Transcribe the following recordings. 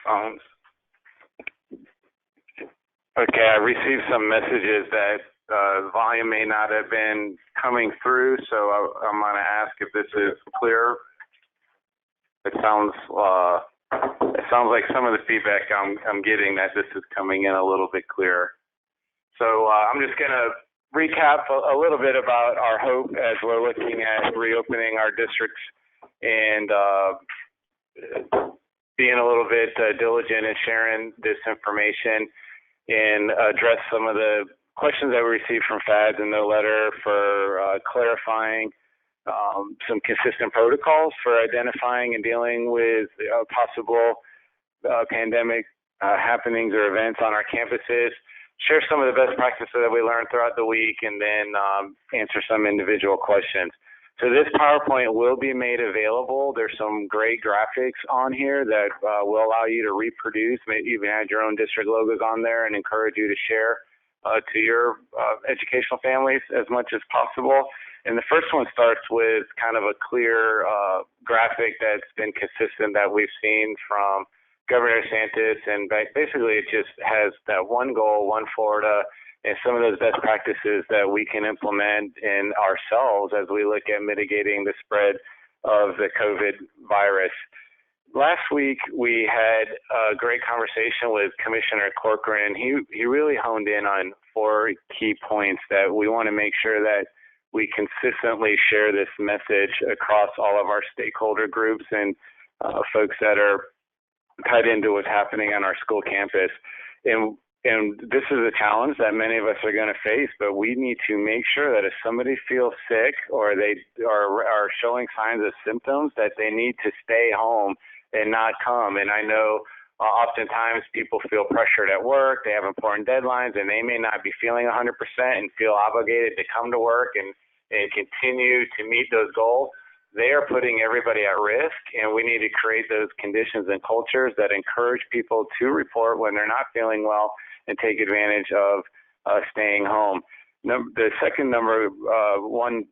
phones. Okay, I received some messages that volume may not have been coming through, so I'm going to ask if this is clear. It sounds like some of the feedback I'm getting that this is coming in a little bit clearer. So I'm just going to recap a little bit about our hope as we're looking at reopening our districts and being a little bit diligent in sharing this information and address some of the questions that we received from FADS in their letter for clarifying some consistent protocols for identifying and dealing with possible pandemic happenings or events on our campuses, share some of the best practices that we learned throughout the week, and then answer some individual questions. So this PowerPoint will be made available. There's some great graphics on here that will allow you to reproduce, maybe even add your own district logos on there, and encourage you to share to your educational families as much as possible. And the first one starts with kind of a clear graphic that's been consistent that we've seen from Governor DeSantis, and basically it just has that one goal, one Florida, and some of those best practices that we can implement in ourselves as we look at mitigating the spread of the COVID virus. Last week, we had a great conversation with Commissioner Corcoran. He really honed in on 4 key points that we want to make sure that we consistently share this message across all of our stakeholder groups and folks that are tied into what's happening on our school campus. And this is a challenge that many of us are going to face, but we need to make sure that if somebody feels sick or they are showing signs of symptoms, that they need to stay home and not come. And I know oftentimes people feel pressured at work, they have important deadlines, and they may not be feeling 100% and feel obligated to come to work and continue to meet those goals. They are putting everybody at risk, and we need to create those conditions and cultures that encourage people to report when they're not feeling well and take advantage of staying home. The second one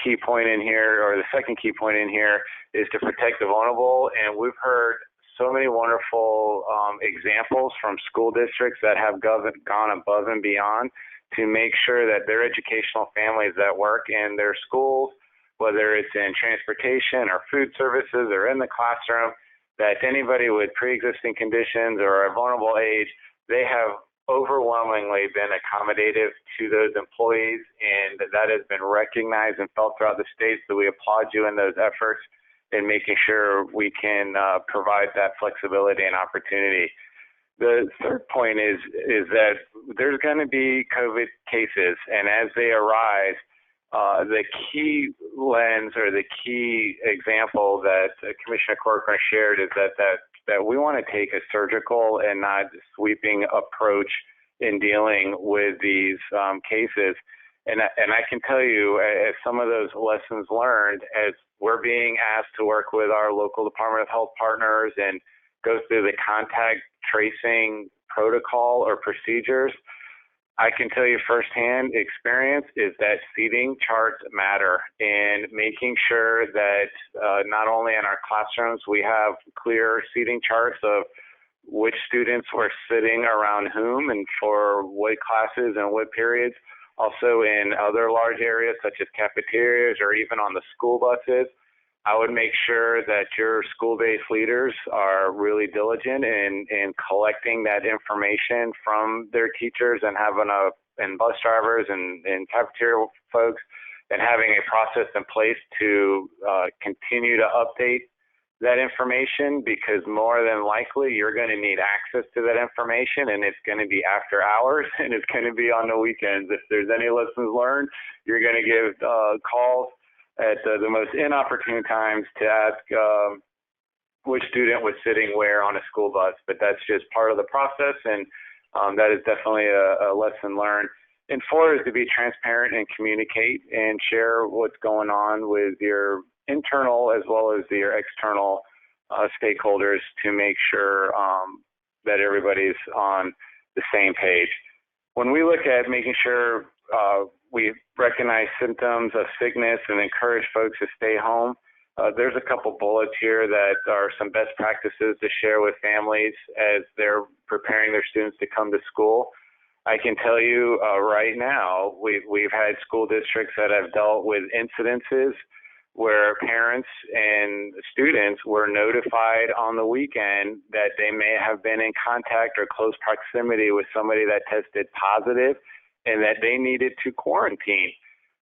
key point in here, or the second key point in here, is to protect the vulnerable. And we've heard so many wonderful examples from school districts that have gone above and beyond to make sure that their educational families that work in their schools, whether it's in transportation or food services or in the classroom, that anybody with pre-existing conditions or a vulnerable age, they have overwhelmingly been accommodative to those employees, and that has been recognized and felt throughout the state. So we applaud you in those efforts in making sure we can provide that flexibility and opportunity. The third point is that there's going to be COVID cases, and as they arise, the key lens or the key example that Commissioner Corcoran shared is that we want to take a surgical and not sweeping approach in dealing with these cases. And I can tell you, as some of those lessons learned, as we're being asked to work with our local Department of Health partners and go through the contact tracing protocol or procedures, I can tell you firsthand experience is that seating charts matter, and making sure that not only in our classrooms we have clear seating charts of which students were sitting around whom and for what classes and what periods, also in other large areas such as cafeterias or even on the school buses. I would make sure that your school-based leaders are really diligent in collecting that information from their teachers and and bus drivers and cafeteria folks, and having a process in place to continue to update that information, because more than likely you're going to need access to that information, and it's going to be after hours and it's going to be on the weekends. If there's any lessons learned, you're going to give calls at the most inopportune times to ask which student was sitting where on a school bus. But that's just part of the process, and that is definitely a lesson learned. And 4 is to be transparent and communicate and share what's going on with your internal as well as your external stakeholders to make sure that everybody's on the same page. When we look at making sure we recognize symptoms of sickness and encourage folks to stay home, there's a couple bullets here that are some best practices to share with families as they're preparing their students to come to school. I can tell you right now, we've had school districts that have dealt with incidences where parents and students were notified on the weekend that they may have been in contact or close proximity with somebody that tested positive and that they needed to quarantine.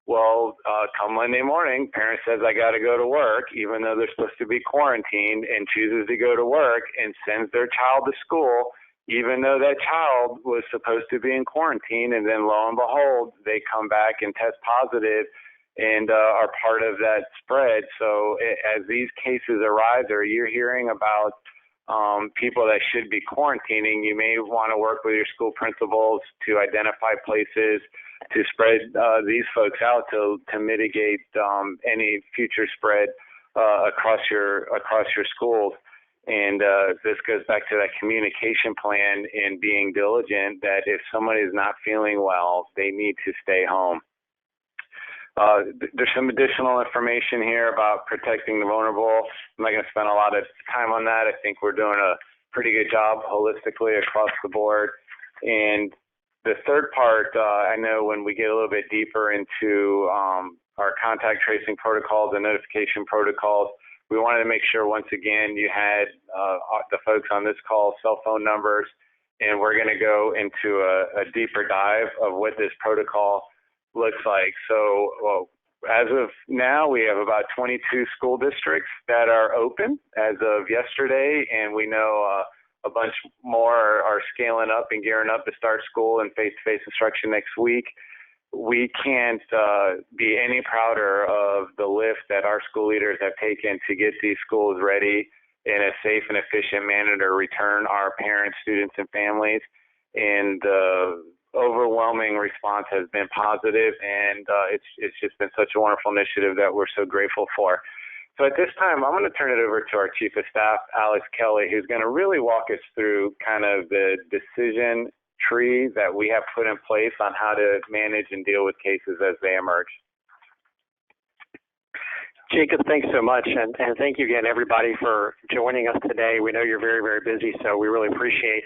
Well, come Monday morning, parent says, I got to go to work, even though they're supposed to be quarantined, and chooses to go to work and sends their child to school, even though that child was supposed to be in quarantine. And then lo and behold, they come back and test positive and are part of that spread. So as these cases arise, or you're hearing about people that should be quarantining, you may want to work with your school principals to identify places to spread these folks out to mitigate any future spread across your schools. And this goes back to that communication plan and being diligent that if somebody is not feeling well, they need to stay home. There's some additional information here about protecting the vulnerable. I'm not going to spend a lot of time on that. I think we're doing a pretty good job holistically across the board. And the third part, I know when we get a little bit deeper into our contact tracing protocols and notification protocols, we wanted to make sure, once again, you had the folks on this call cell phone numbers, and we're going to go into a deeper dive of what this protocol looks like. So as of now, we have about 22 school districts that are open as of yesterday, and we know a bunch more are scaling up and gearing up to start school and face-to-face instruction next week. We can't be any prouder of the lift that our school leaders have taken to get these schools ready in a safe and efficient manner to return our parents, students, and families. And overwhelming response has been positive, and it's just been such a wonderful initiative that we're so grateful for. So at this time, I'm going to turn it over to our Chief of Staff, Alex Kelly, who's going to really walk us through kind of the decision tree that we have put in place on how to manage and deal with cases as they emerge. Jacob, thanks so much, and thank you again, everybody, for joining us today. We know you're very, very busy, so we really appreciate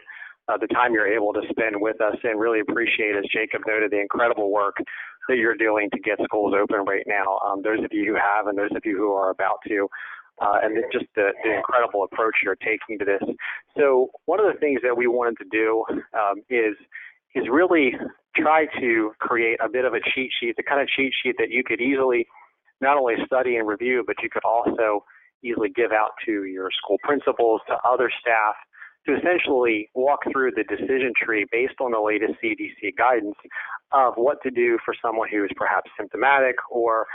the time you're able to spend with us, and really appreciate, as Jacob noted, the incredible work that you're doing to get schools open right now. Those of you who have and those of you who are about to, and just the incredible approach you're taking to this. So one of the things that we wanted to do is really try to create a bit of a cheat sheet, the kind of cheat sheet that you could easily not only study and review, but you could also easily give out to your school principals, to other staff, to essentially walk through the decision tree based on the latest CDC guidance of what to do for someone who is perhaps symptomatic, or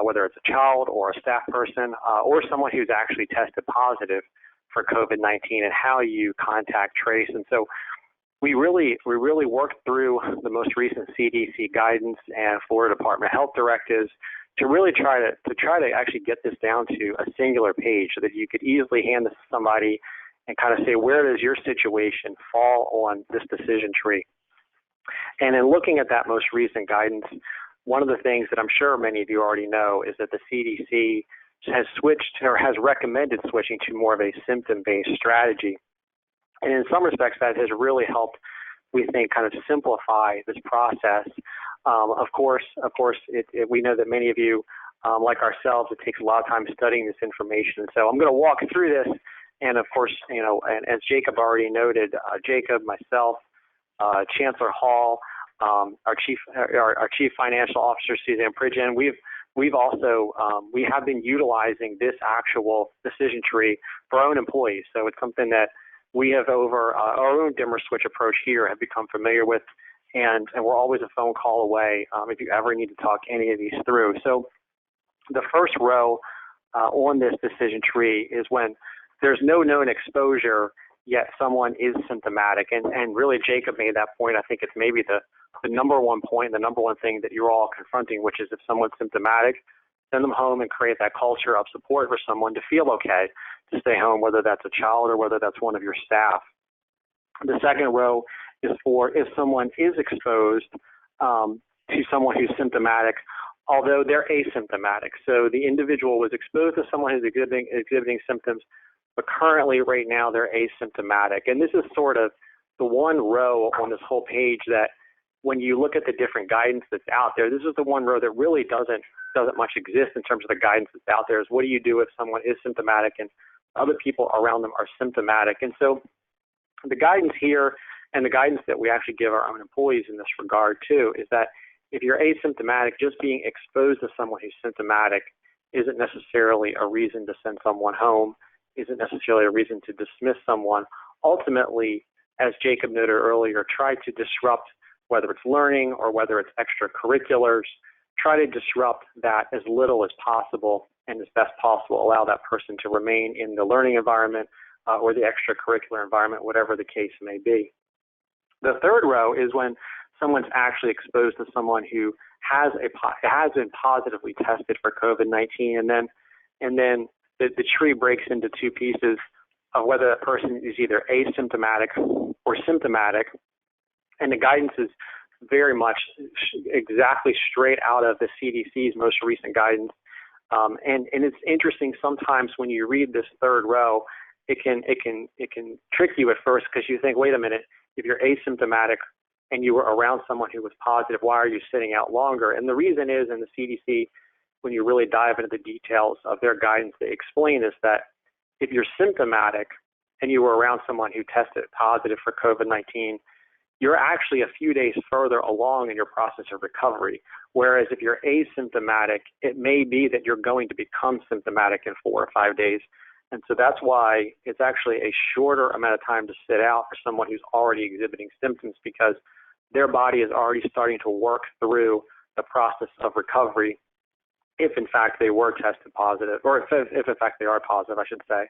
whether it's a child or a staff person, or someone who's actually tested positive for COVID-19, and how you contact trace. And so we really worked through the most recent CDC guidance and Florida Department of Health directives to really try to actually get this down to a singular page so that you could easily hand this to somebody and kind of say, where does your situation fall on this decision tree? And in looking at that most recent guidance, one of the things that I'm sure many of you already know is that the CDC has switched, or has recommended switching to more of a symptom-based strategy. And in some respects, that has really helped, we think, kind of simplify this process. Of course, we know that many of you, like ourselves, it takes a lot of time studying this information. So I'm going to walk through this. And of course, and as Jacob already noted, Jacob, myself, Chancellor Hall, our chief financial officer, Suzanne Pridgen, we have been utilizing this actual decision tree for our own employees. So it's something that we have, over our own dimmer switch approach here, have become familiar with, and we're always a phone call away if you ever need to talk any of these through. So the first row on this decision tree is when there's no known exposure, yet someone is symptomatic. And really, Jacob made that point. I think it's maybe the number one point, the number one thing that you're all confronting, which is if someone's symptomatic, send them home and create that culture of support for someone to feel okay to stay home, whether that's a child or whether that's one of your staff. The second row is for if someone is exposed to someone who's symptomatic, although they're asymptomatic. So the individual was exposed to someone who's exhibiting symptoms, but currently right now they're asymptomatic. And this is sort of the one row on this whole page that when you look at the different guidance that's out there, this is the one row that really doesn't much exist in terms of the guidance that's out there, is what do you do if someone is symptomatic and other people around them are symptomatic. And so the guidance here and the guidance that we actually give our own employees in this regard too is that if you're asymptomatic, just being exposed to someone who's symptomatic isn't necessarily a reason to send someone home, isn't necessarily a reason to dismiss someone. Ultimately, as Jacob noted earlier, try to disrupt, whether it's learning or whether it's extracurriculars, try to disrupt that as little as possible and as best possible, allow that person to remain in the learning environment or the extracurricular environment, whatever the case may be. The third row is when someone's actually exposed to someone who has been positively tested for COVID-19, and then the tree breaks into two pieces of whether that person is either asymptomatic or symptomatic, and the guidance is very much exactly straight out of the CDC's most recent guidance. And it's interesting sometimes when you read this third row, it can trick you at first because you think, wait a minute, if you're asymptomatic and you were around someone who was positive, why are you sitting out longer? And the reason is, in the CDC, when you really dive into the details of their guidance, they explain is that if you're symptomatic and you were around someone who tested positive for COVID-19, you're actually a few days further along in your process of recovery. Whereas if you're asymptomatic, it may be that you're going to become symptomatic in 4 or 5 days. And so that's why it's actually a shorter amount of time to sit out for someone who's already exhibiting symptoms, because their body is already starting to work through the process of recovery if in fact they were tested positive, or if in fact they are positive, I should say.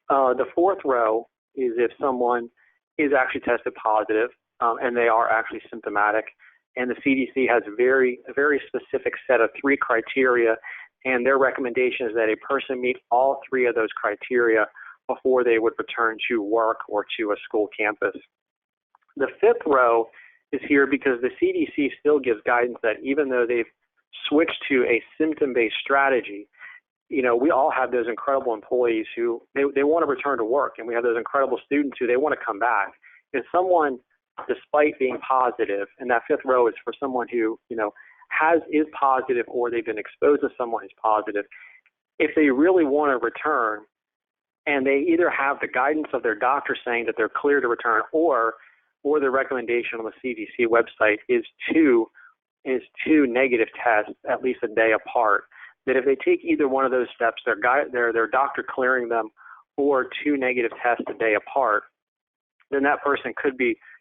The fourth row is if someone is actually tested positive and they are actually symptomatic, and the CDC has a very specific set of 3 criteria, and their recommendation is that a person meet all 3 of those criteria before they would return to work or to a school campus. The fifth row is here because the CDC still gives guidance that even though they've switched to a symptom-based strategy, you know, we all have those incredible employees who they want to return to work, and we have those incredible students who they want to come back. If someone, despite being positive, and that fifth row is for someone who, you know, is positive or they've been exposed to someone who's positive, if they really want to return and they either have the guidance of their doctor saying that they're clear to return, or the recommendation on the CDC website is two negative tests at least a day apart, that if they take either one of those steps, their doctor clearing them, or 2 negative tests a day apart, then that person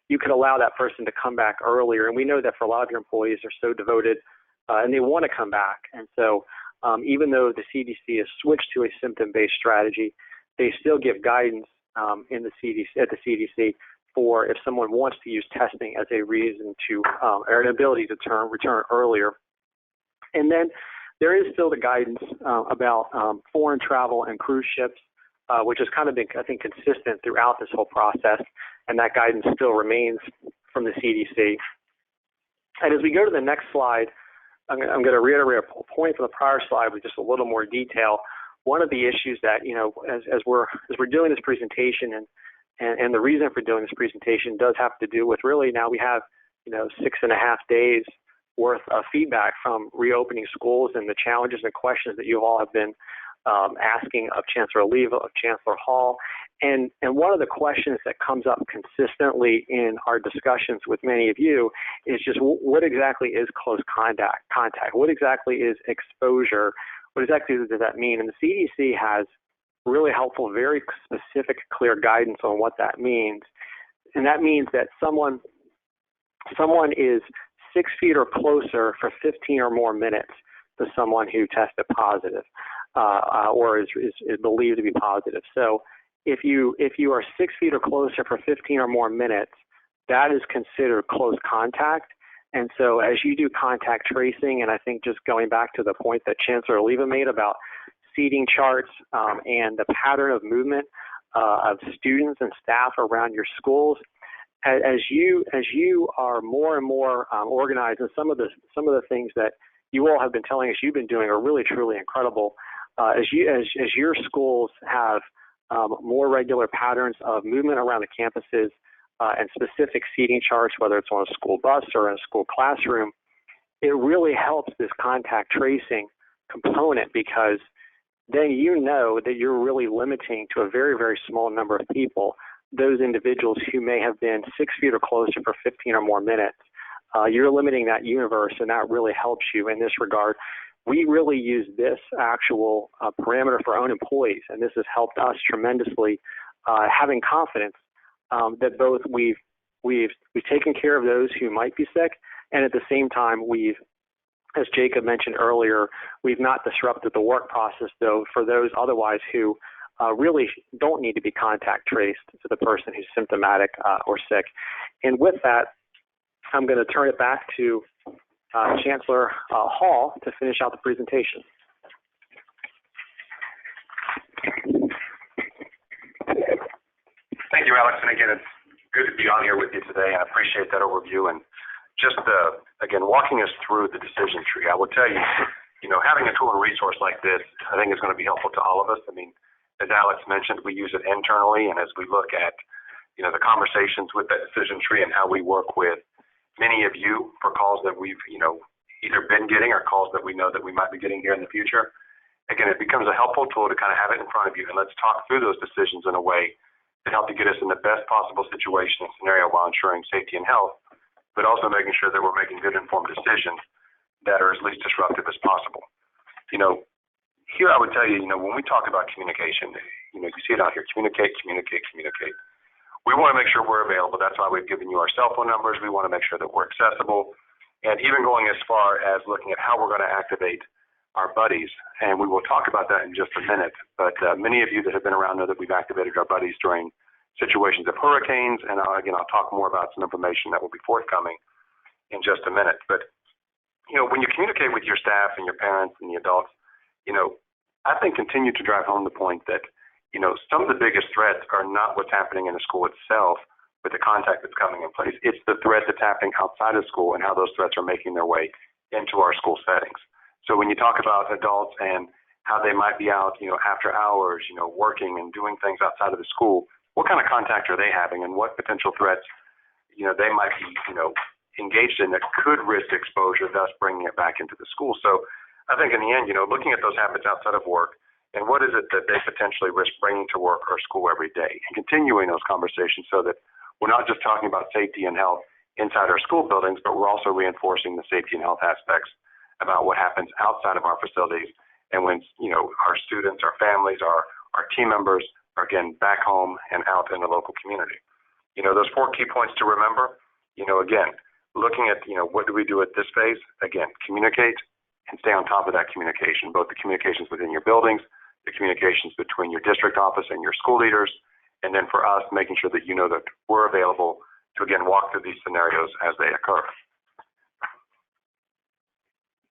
you could allow that person to come back earlier. And we know that for a lot of your employees, they're so devoted and they want to come back. And so even though the CDC has switched to a symptom-based strategy, they still give guidance at the CDC for if someone wants to use testing as a reason to, or an ability to return earlier. And then there is still the guidance about foreign travel and cruise ships, which has kind of been, I think, consistent throughout this whole process, and that guidance still remains from the CDC. And as we go to the next slide, I'm going to reiterate a point from the prior slide with just a little more detail. One of the issues that, you know, as we're doing this presentation, and the reason for doing this presentation does have to do with really now we have, you know, 6.5 days worth of feedback from reopening schools and the challenges and questions that you all have been asking of Chancellor Oliva, of Chancellor Hall. And one of the questions that comes up consistently in our discussions with many of you is just what exactly is close contact? What exactly is exposure? What exactly does that mean? And the CDC has really helpful, very specific, clear guidance on what that means. And that means that someone is 6 feet or closer for 15 or more minutes to someone who tested positive or is believed to be positive. So if you are 6 feet or closer for 15 or more minutes, that is considered close contact. And so as you do contact tracing, and I think just going back to the point that Chancellor Oliva made about seating charts and the pattern of movement of students and staff around your schools, as you are more and more organized, and some of the things that you all have been telling us you've been doing are really, truly incredible. As your schools have more regular patterns of movement around the campuses and specific seating charts, whether it's on a school bus or in a school classroom, it really helps this contact tracing component, because then you know that you're really limiting to a very, very small number of people those individuals who may have been 6 feet or closer for 15 or more minutes. You're limiting that universe, and that really helps you in this regard. We really use this actual parameter for our own employees, and this has helped us tremendously, having confidence that both we've taken care of those who might be sick, and at the same time we've, as Jacob mentioned earlier, we've not disrupted the work process, though, for those otherwise who really don't need to be contact traced to the person who's symptomatic or sick. And with that, I'm going to turn it back to Chancellor Hall to finish out the presentation. Thank you, Alex. And again, it's good to be on here with you today. I appreciate that overview and just, again, walking us through the decision tree. I will tell you, having a tool and resource like this, I think is going to be helpful to all of us. I mean, as Alex mentioned, we use it internally, and as we look at, the conversations with that decision tree and how we work with many of you for calls that we've, either been getting or calls that we know that we might be getting here in the future. Again, it becomes a helpful tool to kind of have it in front of you, and let's talk through those decisions in a way to help to get us in the best possible situation and scenario while ensuring safety and health, but also making sure that we're making good informed decisions that are as least disruptive as possible. Here I would tell you, when we talk about communication, you see it out here, communicate, communicate, communicate. We want to make sure we're available. That's why we've given you our cell phone numbers. We want to make sure that we're accessible, and even going as far as looking at how we're going to activate our buddies, and we will talk about that in just a minute. But many of you that have been around know that we've activated our buddies during situations of hurricanes, and again, I'll talk more about some information that will be forthcoming in just a minute. But, when you communicate with your staff and your parents and the adults, I think continue to drive home the point that, some of the biggest threats are not what's happening in the school itself with the contact that's coming in place. It's the threat that's happening outside of school and how those threats are making their way into our school settings. So when you talk about adults and how they might be out, after hours, working and doing things outside of the school, what kind of contact are they having and what potential threats, they might be, engaged in that could risk exposure, thus bringing it back into the school. So I think in the end, looking at those habits outside of work and what is it that they potentially risk bringing to work or school every day, and continuing those conversations so that we're not just talking about safety and health inside our school buildings, but we're also reinforcing the safety and health aspects about what happens outside of our facilities and when, our students, our families, our team members are, again, back home and out in the local community. Those 4 key points to remember, again, looking at, what do we do at this phase? Again, communicate and stay on top of that communication, both the communications within your buildings, the communications between your district office and your school leaders, and then for us, making sure that that we're available to, again, walk through these scenarios as they occur.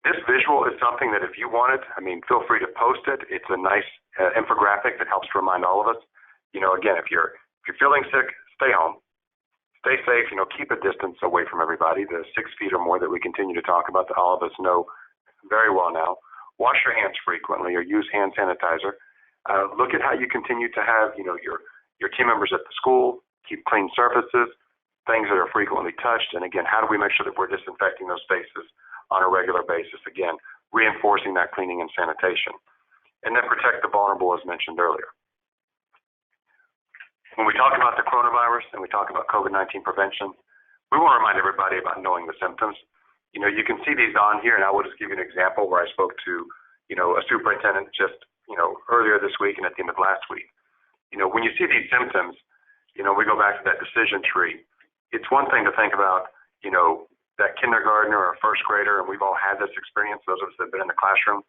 This visual is something that if you want it, feel free to post it. It's a nice infographic that helps to remind all of us. Again, if you're feeling sick, stay home. Stay safe, keep a distance away from everybody, the 6 feet or more that we continue to talk about that all of us know very well now. Wash your hands frequently or use hand sanitizer. Look at how you continue to have, your team members at the school, keep clean surfaces, things that are frequently touched. And again, how do we make sure that we're disinfecting those spaces on a regular basis? Again, reinforcing that cleaning and sanitation. And then protect the vulnerable, as mentioned earlier. When we talk about the coronavirus and we talk about COVID-19 prevention, we want to remind everybody about knowing the symptoms. You can see these on here, and I will just give you an example where I spoke to, a superintendent just, earlier this week and at the end of last week. When you see these symptoms, we go back to that decision tree. It's one thing to think about, that kindergartner or first grader, and we've all had this experience, those of us that have been in the classroom,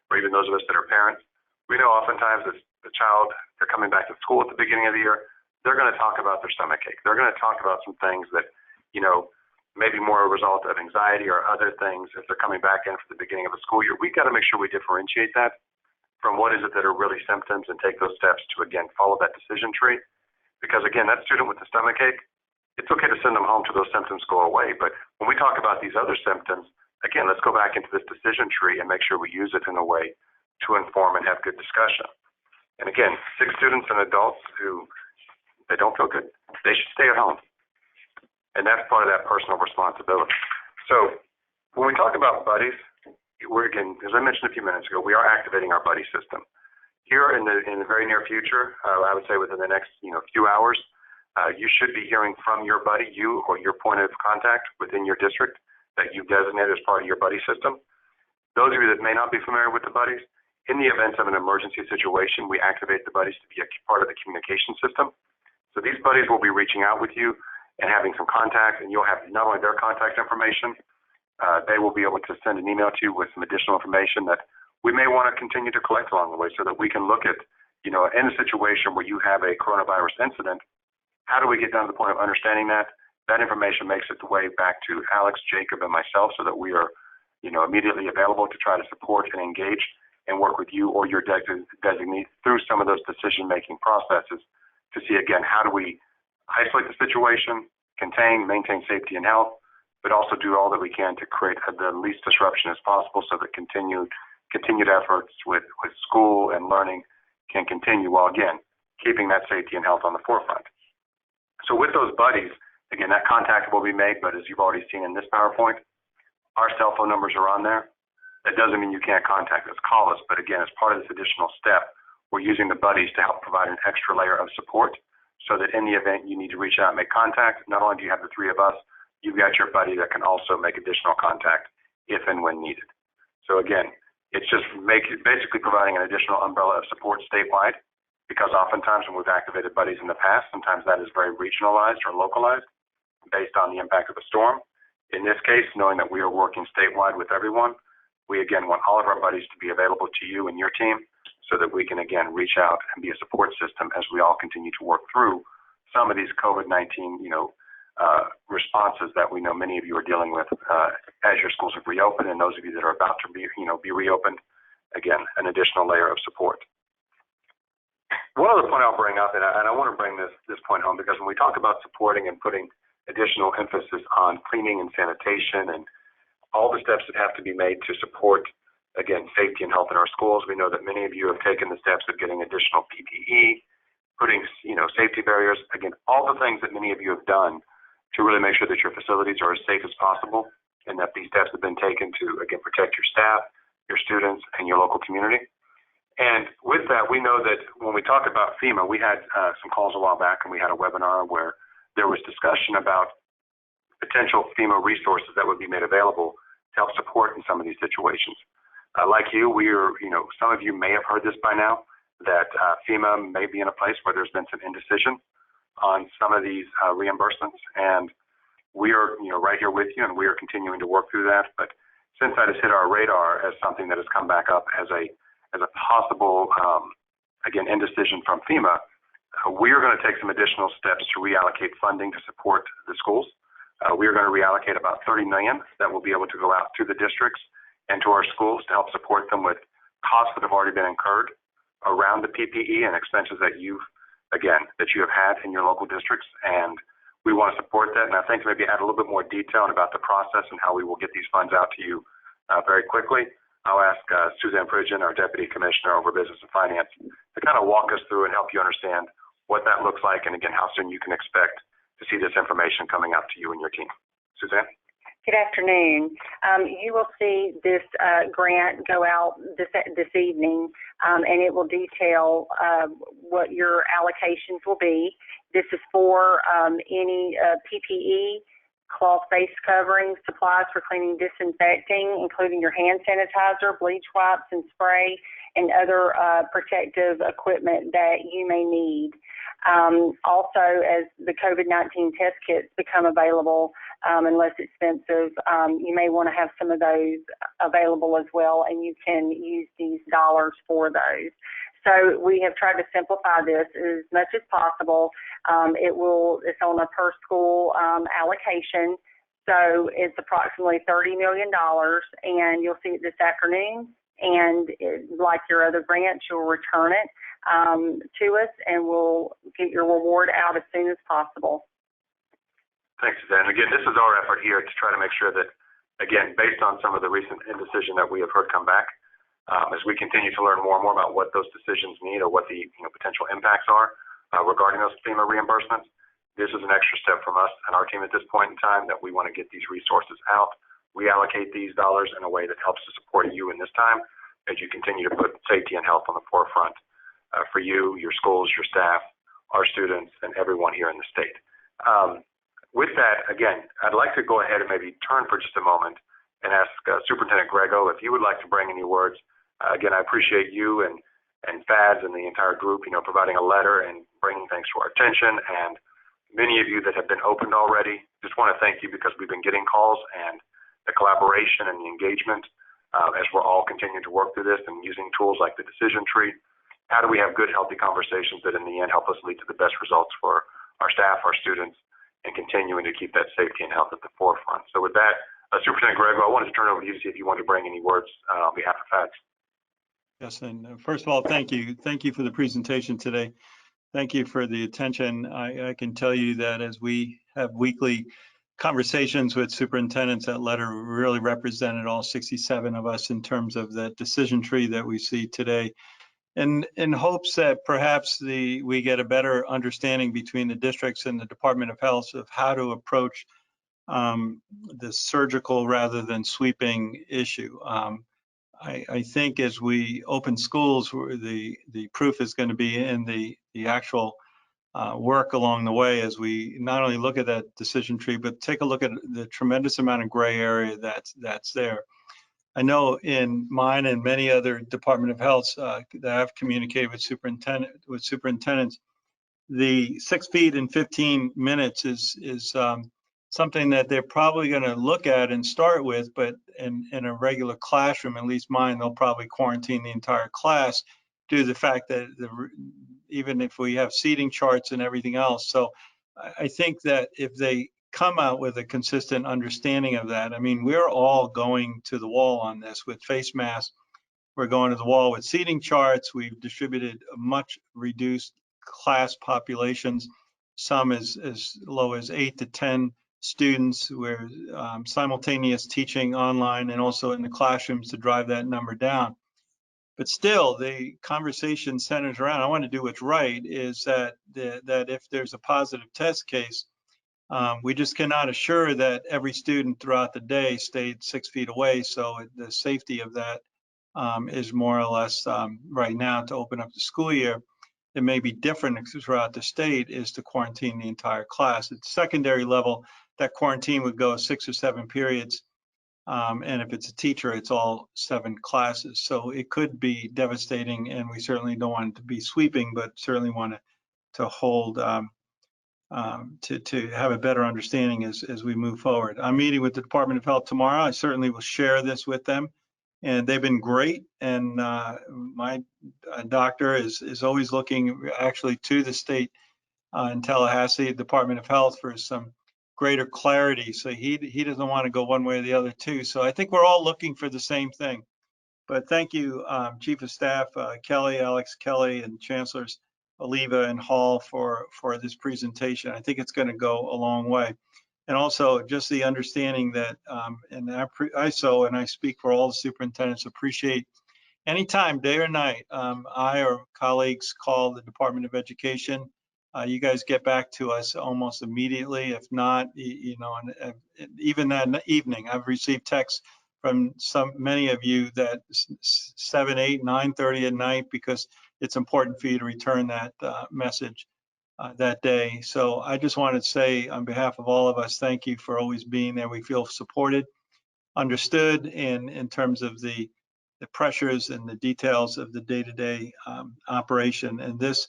or even those of us that are parents. We know oftentimes as the child, they're coming back to school at the beginning of the year, they're going to talk about their stomach ache. They're going to talk about some things that, maybe more a result of anxiety or other things as they're coming back in for the beginning of the school year. We've got to make sure we differentiate that from what is it that are really symptoms and take those steps to, again, follow that decision tree. Because, again, that student with the stomach ache, it's okay to send them home till those symptoms go away. But when we talk about these other symptoms, again, let's go back into this decision tree and make sure we use it in a way to inform and have good discussion. And again, sick students and adults who they don't feel good, they should stay at home. And that's part of that personal responsibility. So when we talk about buddies, we're, again, as I mentioned a few minutes ago, we are activating our buddy system. Here in the very near future, I would say within the next few hours, you should be hearing from your buddy, you or your point of contact within your district that you've designated as part of your buddy system. Those of you that may not be familiar with the buddies, in the event of an emergency situation, we activate the buddies to be a part of the communication system. So these buddies will be reaching out with you and having some contact, and you'll have not only their contact information, they will be able to send an email to you with some additional information that we may want to continue to collect along the way so that we can look at, in a situation where you have a coronavirus incident, how do we get down to the point of understanding that? That information makes its way back to Alex, Jacob, and myself so that we are, immediately available to try to support and engage and work with you or your designee through some of those decision-making processes to see, again, how do we isolate the situation, contain, maintain safety and health, but also do all that we can to create the least disruption as possible so that continued efforts with school and learning can continue while, again, keeping that safety and health on the forefront. So with those buddies, again, that contact will be made, but as you've already seen in this PowerPoint, our cell phone numbers are on there. That doesn't mean you can't contact us, call us, but again, as part of this additional step, we're using the buddies to help provide an extra layer of support so that in the event you need to reach out and make contact, not only do you have the three of us, you've got your buddy that can also make additional contact if and when needed. So again, it's just basically providing an additional umbrella of support statewide, because oftentimes when we've activated buddies in the past, sometimes that is very regionalized or localized based on the impact of a storm. In this case, knowing that we are working statewide with everyone, we again want all of our buddies to be available to you and your team so that we can again reach out and be a support system as we all continue to work through some of these COVID-19, responses that we know many of you are dealing with as your schools have reopened, and those of you that are about to be reopened, again, an additional layer of support. One other point I'll bring up, and I want to bring this point home, because when we talk about supporting and putting additional emphasis on cleaning and sanitation and all the steps that have to be made to support, again, safety and health in our schools, we know that many of you have taken the steps of getting additional PPE, putting, safety barriers, again, all the things that many of you have done to really make sure that your facilities are as safe as possible and that these steps have been taken to, again, protect your staff, your students, and your local community. And with that, we know that when we talk about FEMA, we had some calls a while back, and we had a webinar where there was discussion about potential FEMA resources that would be made available to help support in some of these situations. Like you, some of you may have heard this by now, that FEMA may be in a place where there's been some indecision on some of these reimbursements, and we are, right here with you, and we are continuing to work through that. But since that has hit our radar as something that has come back up as a possible, again, indecision from FEMA, we are going to take some additional steps to reallocate funding to support the schools. We are going to reallocate about $30 million that will be able to go out to the districts and to our schools to help support them with costs that have already been incurred around the PPE and expenses that you have had in your local districts. And we want to support that. And I think maybe add a little bit more detail about the process and how we will get these funds out to you very quickly. I'll ask Suzanne Pridgeon, our Deputy Commissioner over Business and Finance, to kind of walk us through and help you understand what that looks like, and again, how soon you can expect to see this information coming out to you and your team. Suzanne? Good afternoon. You will see this grant go out this evening, and it will detail what your allocations will be. This is for any PPE, cloth face coverings, supplies for cleaning, disinfecting, including your hand sanitizer, bleach wipes and spray, and other protective equipment that you may need. Also, as the COVID-19 test kits become available and less expensive, you may want to have some of those available as well, and you can use these dollars for those. So we have tried to simplify this as much as possible. It's on a per school allocation, so it's approximately $30 million, and you'll see it this afternoon. And like your other grants, you'll return it to us, and we'll get your reward out as soon as possible. Thanks, Suzanne. Again, this is our effort here to try to make sure that, again, based on some of the recent indecision that we have heard come back, as we continue to learn more and more about what those decisions mean or what the potential impacts are regarding those FEMA reimbursements, this is an extra step from us and our team at this point in time that we want to get these resources out, reallocate these dollars in a way that helps to support you in this time as you continue to put safety and health on the forefront for you, your schools, your staff, our students, and everyone here in the state. With that, again, I'd like to go ahead and maybe turn for just a moment and ask Superintendent Grego if you would like to bring any words. Again, I appreciate you and FADS and the entire group, providing a letter and bringing things to our attention, and many of you that have been opened already. Just want to thank you because we've been getting calls and the collaboration and the engagement as we're all continuing to work through this and using tools like the decision tree. How do we have good, healthy conversations that in the end help us lead to the best results for our staff, our students, and continuing to keep that safety and health at the forefront? So with that, Superintendent Grego, I wanted to turn it over to you to see if you want to bring any words on behalf of FADS. Yes, and first of all, thank you. Thank you for the presentation today. Thank you for the attention. I can tell you that as we have weekly conversations with superintendents, that letter really represented all 67 of us in terms of that decision tree that we see today. And in hopes that perhaps we get a better understanding between the districts and the Department of Health of how to approach the surgical rather than sweeping issue. I think as we open schools, the proof is going to be in the actual work along the way as we not only look at that decision tree, but take a look at the tremendous amount of gray area that's there. I know in mine and many other Department of Health that I've communicated with superintendents, the 6 feet in 15 minutes is something that they're probably going to look at and start with, but in a regular classroom, at least mine, they'll probably quarantine the entire class due to the fact that even if we have seating charts and everything else. So I think that if they come out with a consistent understanding of that, I mean, we're all going to the wall on this with face masks. We're going to the wall with seating charts. We've distributed much reduced class populations, some as low as 8 to 10 students. We're simultaneous teaching online and also in the classrooms to drive that number down. But still, the conversation centers around, I want to do what's right, is that if there's a positive test case, we just cannot assure that every student throughout the day stayed 6 feet away. So the safety of that is more or less right now to open up the school year. It may be different throughout the state is to quarantine the entire class. At the secondary level, that quarantine would go 6 or 7 periods. And if it's a teacher, it's all 7 classes. So it could be devastating, and we certainly don't want it to be sweeping, but certainly want to hold, to have a better understanding as we move forward. I'm meeting with the Department of Health tomorrow. I certainly will share this with them. And they've been great. And my doctor is always looking actually to the state in Tallahassee, Department of Health, for some greater clarity. So he doesn't want to go one way or the other too. So I think we're all looking for the same thing. But thank you, Chief of Staff Kelly, Alex Kelly, and Chancellors Oliva and Hall for this presentation. I think it's going to go a long way. And also just the understanding that, and I speak for all the superintendents, appreciate anytime, day or night, I or colleagues call the Department of Education. You guys get back to us almost immediately. If not, and even that evening, I've received texts from many of you that 7, 8, 9:30 at night, because it's important for you to return that message that day. So I just wanted to say on behalf of all of us, thank you for always being there. We feel supported, understood in terms of the pressures and the details of the day-to-day operation. And this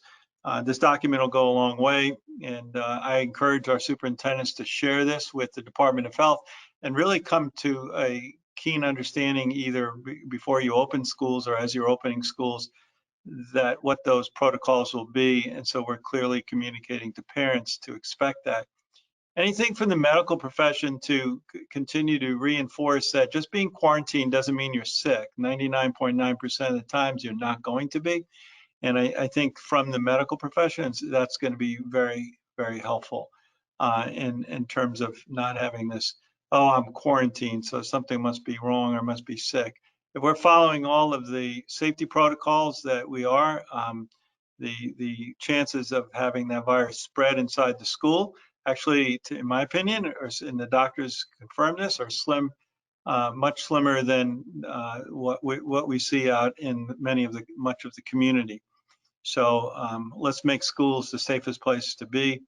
document will go a long way. And I encourage our superintendents to share this with the Department of Health and really come to a keen understanding either before you open schools or as you're opening schools, that what those protocols will be. And so we're clearly communicating to parents to expect that. Anything from the medical profession to continue to reinforce that just being quarantined doesn't mean you're sick. 99.9% of the times you're not going to be. And I think from the medical professions, that's going to be very, very helpful in terms of not having this oh, I'm quarantined, so something must be wrong or must be sick. If we're following all of the safety protocols that we are, the chances of having that virus spread inside the school, actually, in my opinion, and the doctors confirm this, are slim, much slimmer than what we see out in much of the community. So let's make schools the safest place to be,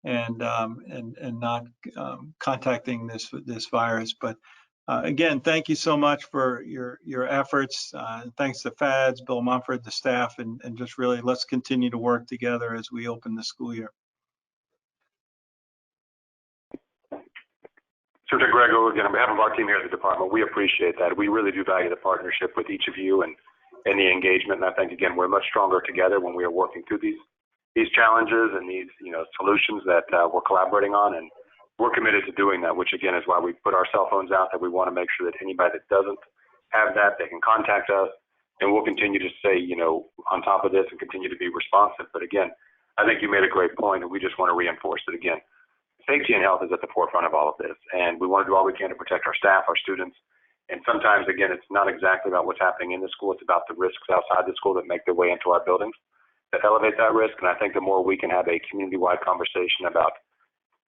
and not contacting this virus. But again, thank you so much for your efforts. Thanks to FADS, Bill Mumford, the staff, and just really let's continue to work together as we open the school year. Secretary Grego, again, on behalf of our team here at the department, we appreciate that. We really do value the partnership with each of you and the engagement. And I think, again, we're much stronger together when we are working through these challenges and these solutions that we're collaborating on. And we're committed to doing that, which, again, is why we put our cell phones out, that we want to make sure that anybody that doesn't have that, they can contact us. And we'll continue to stay, on top of this and continue to be responsive. But, again, I think you made a great point, and we just want to reinforce it again. Safety and health is at the forefront of all of this, and we want to do all we can to protect our staff, our students. And sometimes, again, it's not exactly about what's happening in the school. It's about the risks outside the school that make their way into our buildings that elevate that risk. And I think the more we can have a community-wide conversation about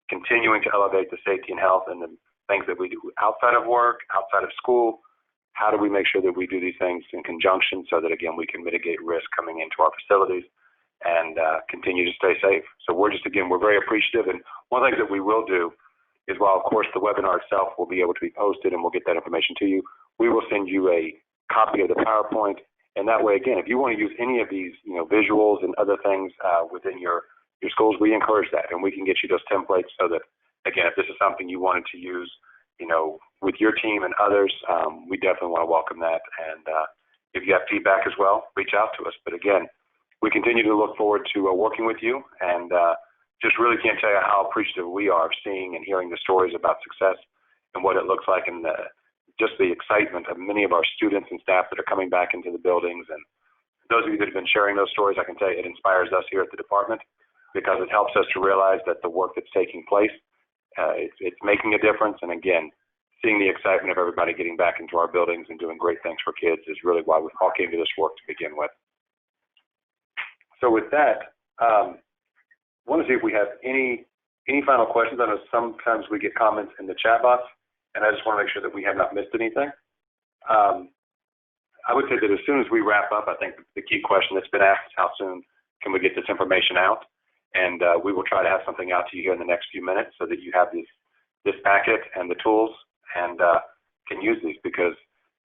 continuing to elevate the safety and health and the things that we do outside of work, outside of school, how do we make sure that we do these things in conjunction so that, again, we can mitigate risk coming into our facilities and continue to stay safe. So we're very appreciative. And one of the things that we will do is, while, of course, the webinar itself will be able to be posted and we'll get that information to you, we will send you a copy of the PowerPoint. And that way, again, if you want to use any of these, visuals and other things within your schools, we encourage that. And we can get you those templates so that, again, if this is something you wanted to use, with your team and others, we definitely want to welcome that. And if you have feedback as well, reach out to us. But again, we continue to look forward to working with you, and just really can't tell you how appreciative we are of seeing and hearing the stories about success and what it looks like, and just the excitement of many of our students and staff that are coming back into the buildings. And those of you that have been sharing those stories, I can tell you it inspires us here at the department, because it helps us to realize that the work that's taking place, it's making a difference. And again, seeing the excitement of everybody getting back into our buildings and doing great things for kids is really why we all came to this work to begin with. So with that, I want to see if we have any final questions. I know sometimes we get comments in the chat box, and I just want to make sure that we have not missed anything. I would say that as soon as we wrap up, I think the key question that's been asked is how soon can we get this information out? And we will try to have something out to you here in the next few minutes so that you have this packet and the tools and can use these. Because,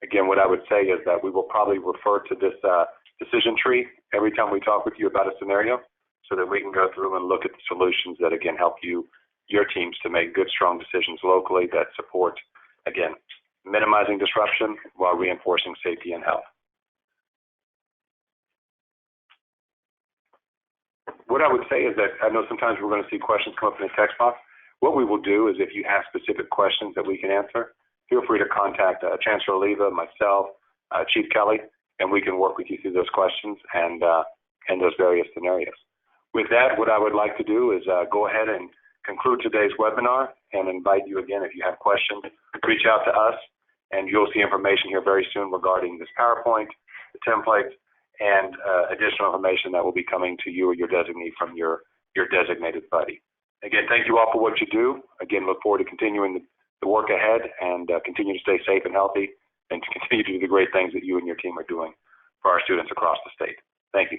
again, what I would say is that we will probably refer to this decision tree every time we talk with you about a scenario, so that we can go through and look at the solutions that, again, help your teams to make good, strong decisions locally that support, again, minimizing disruption while reinforcing safety and health. What I would say is that I know sometimes we're going to see questions come up in the text box. What we will do is, if you have specific questions that we can answer, feel free to contact Chancellor Oliva, myself, Chief Kelly, and we can work with you through those questions and those various scenarios. With that, what I would like to do is go ahead and conclude today's webinar and invite you again, if you have questions, reach out to us, and you'll see information here very soon regarding this PowerPoint, the templates, and additional information that will be coming to you or your designee from your designated buddy. Again, thank you all for what you do. Again, look forward to continuing the work ahead and continue to stay safe and healthy, and to continue to do the great things that you and your team are doing for our students across the state. Thank you.